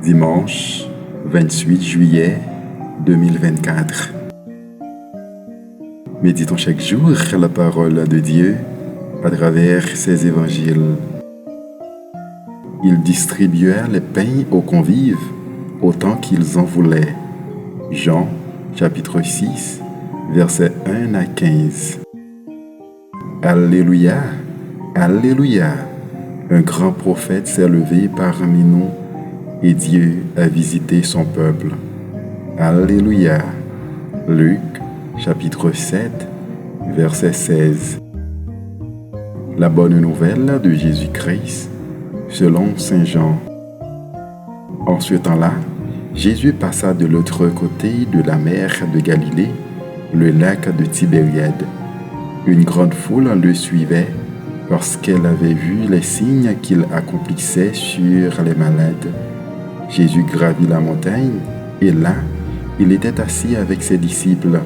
Dimanche 28 juillet 2024. Méditons chaque jour la parole de Dieu à travers ses évangiles. Ils distribuèrent les pains aux convives autant qu'ils en voulaient. Jean chapitre 6, versets 1 à 15. Alléluia, Alléluia! Un grand prophète s'est levé parmi nous et Dieu a visité son peuple. Alléluia! Luc chapitre 7, verset 16. La bonne nouvelle de Jésus-Christ selon Saint Jean. En ce temps-là, Jésus passa de l'autre côté de la mer de Galilée, le lac de Tibériade. Une grande foule le suivait parce qu'elle avait vu les signes qu'il accomplissait sur les malades. Jésus gravit la montagne et là, il était assis avec ses disciples.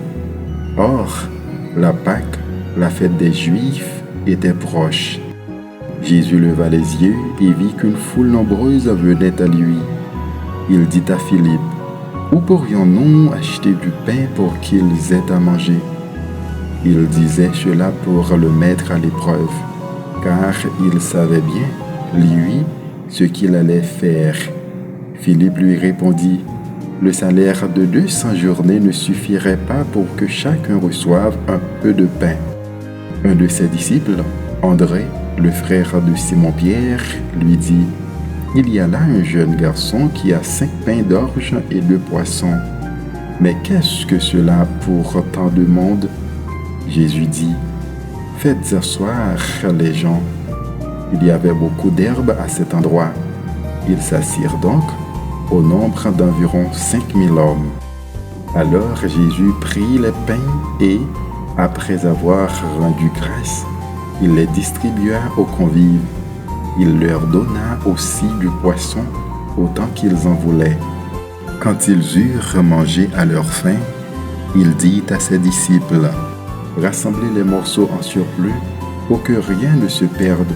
Or, la Pâque, la fête des Juifs, était proche. Jésus leva les yeux et vit qu'une foule nombreuse venait à lui. Il dit à Philippe, « Où pourrions-nous acheter du pain pour qu'ils aient à manger ?» Il disait cela pour le mettre à l'épreuve, car il savait bien, lui, ce qu'il allait faire. Philippe lui répondit, « Le salaire de 200 journées ne suffirait pas pour que chacun reçoive un peu de pain. » Un de ses disciples, André, le frère de Simon-Pierre, lui dit, « Il y a là un jeune garçon qui a 5 pains d'orge et 2 poissons. Mais qu'est-ce que cela pour tant de monde ?» Jésus dit, « Faites asseoir les gens. » Il y avait beaucoup d'herbe à cet endroit. Ils s'assirent donc, au nombre d'environ 5000 hommes. Alors Jésus prit les pains et, après avoir rendu grâce, il les distribua aux convives. Il leur donna aussi du poisson, autant qu'ils en voulaient. Quand ils eurent mangé à leur faim, il dit à ses disciples, « Rassemblez les morceaux en surplus pour que rien ne se perde. »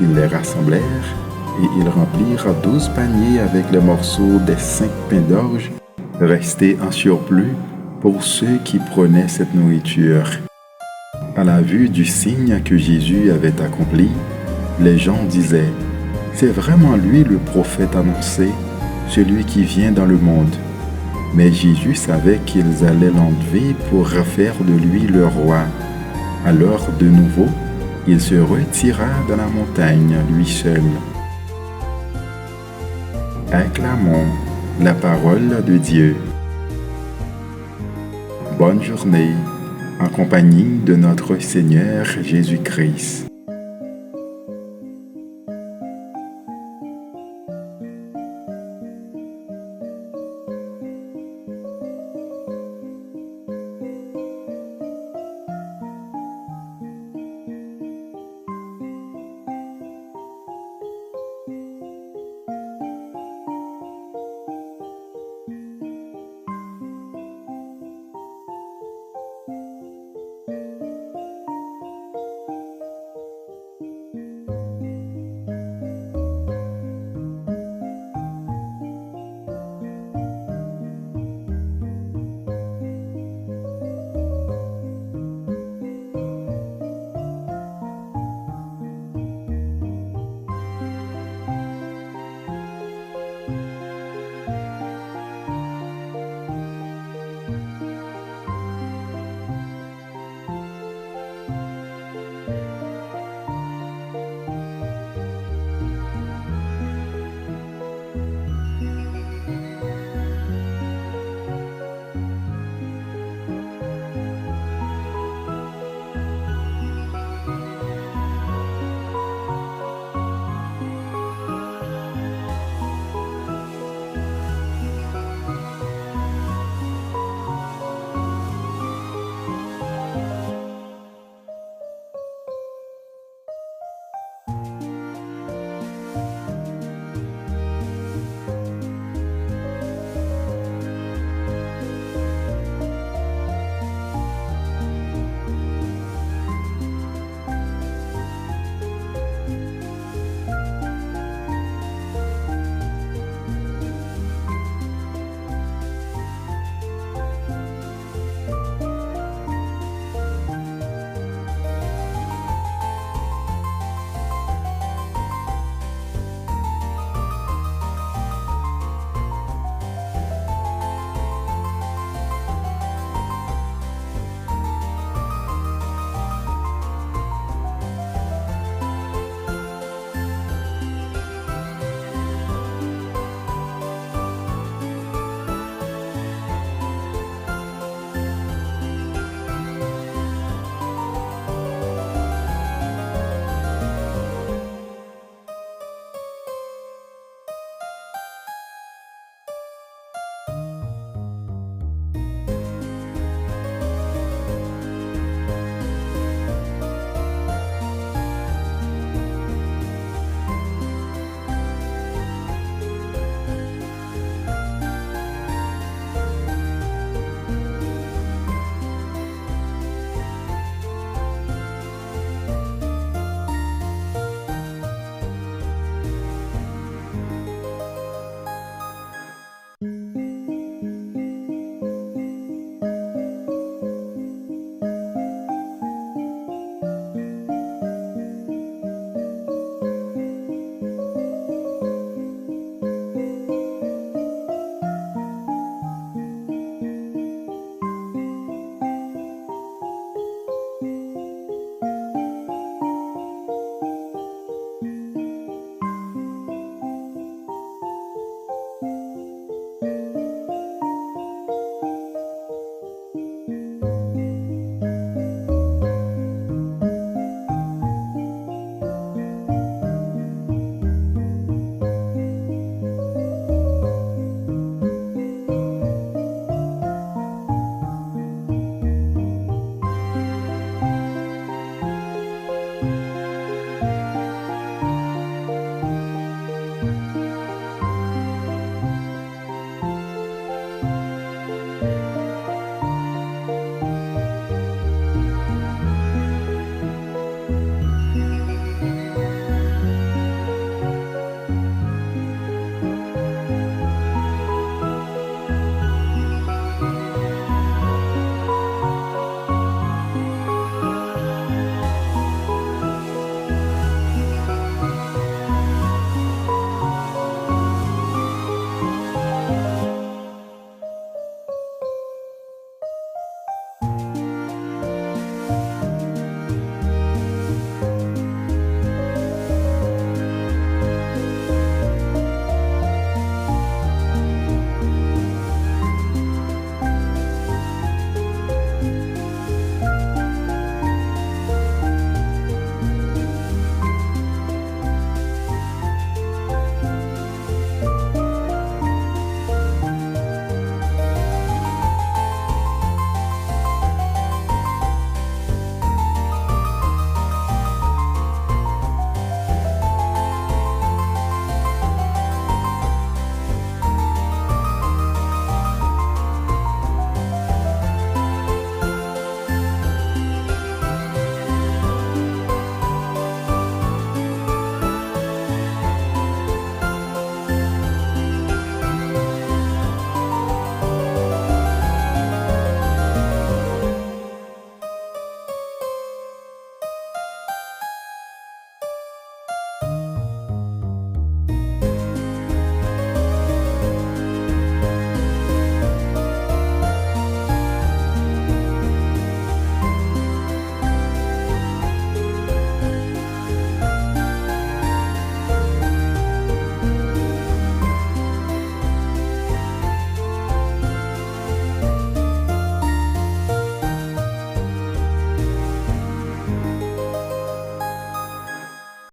Ils les rassemblèrent et ils remplirent 12 paniers avec les morceaux des 5 pains d'orge restés en surplus pour ceux qui prenaient cette nourriture. À la vue du signe que Jésus avait accompli, les gens disaient, « C'est vraiment lui le prophète annoncé, celui qui vient dans le monde. » Mais Jésus savait qu'ils allaient l'enlever pour faire de lui le roi. Alors, de nouveau, il se retira dans la montagne, lui seul. Acclamons la parole de Dieu. Bonne journée en compagnie de notre Seigneur Jésus-Christ.